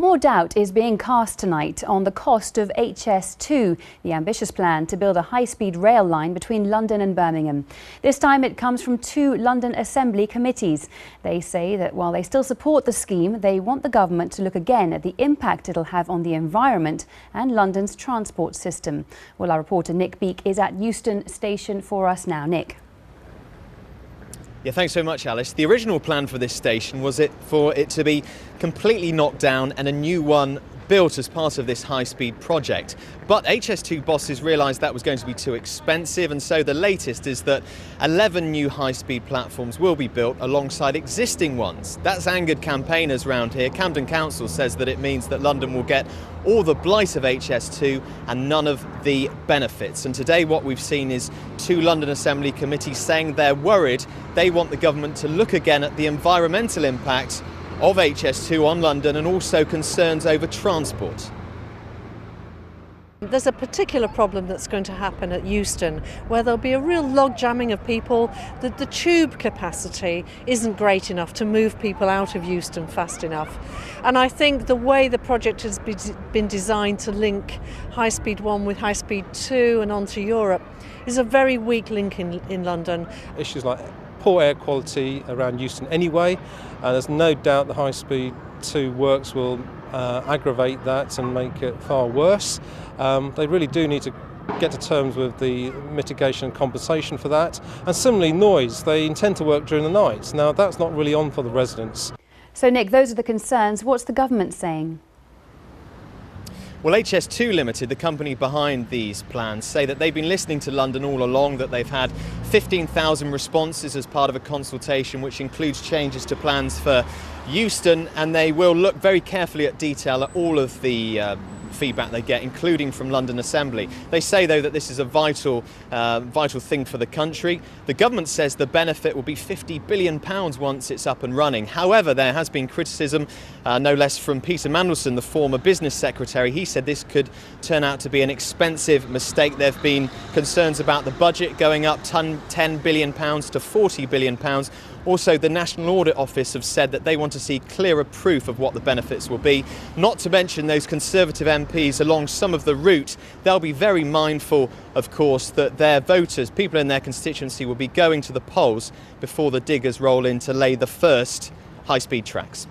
More doubt is being cast tonight on the cost of HS2, the ambitious plan to build a high-speed rail line between London and Birmingham. This time it comes from two London Assembly committees. They say that while they still support the scheme, they want the government to look again at the impact it'll have on the environment and London's transport system. Well, our reporter Nick Beak is at Euston Station for us now. Nick. Yeah, thanks so much, Alice. The original plan for this station was for it to be completely knocked down and a new one built as part of this high-speed project. But HS2 bosses realised that was going to be too expensive, and so the latest is that 11 new high-speed platforms will be built alongside existing ones. That's angered campaigners around here. Camden Council says that it means that London will get all the blight of HS2 and none of the benefits. And today what we've seen is two London Assembly committees saying they're worried. They want the government to look again at the environmental impact of HS2 on London and also concerns over transport. There's a particular problem that's going to happen at Euston where there'll be a real log jamming of people. The tube capacity isn't great enough to move people out of Euston fast enough. And I think the way the project has been designed to link High Speed 1 with High Speed 2 and onto Europe is a very weak link in London. Issues like poor air quality around Euston anyway. There's no doubt the High Speed 2 works will aggravate that and make it far worse. They really do need to get to terms with the mitigation and compensation for that. And similarly, noise. They intend to work during the night. Now, that's not really on for the residents. So, Nick, those are the concerns. What's the government saying? Well, HS2 Limited, the company behind these plans, say that they've been listening to London all along, that they've had 15,000 responses as part of a consultation which includes changes to plans for Euston, and they will look very carefully at detail at all of the feedback they get, including from London Assembly. They say, though, that this is a vital thing for the country. The government says the benefit will be £50 billion once it's up and running. However, there has been criticism, no less from Peter Mandelson, the former business secretary. He said this could turn out to be an expensive mistake. There have been concerns about the budget going up £10 billion to £40 billion. Also, the National Audit Office have said that they want to see clearer proof of what the benefits will be. Not to mention those Conservative MPs along some of the route. They'll be very mindful, of course, that their voters, people in their constituency, will be going to the polls before the diggers roll in to lay the first high-speed tracks.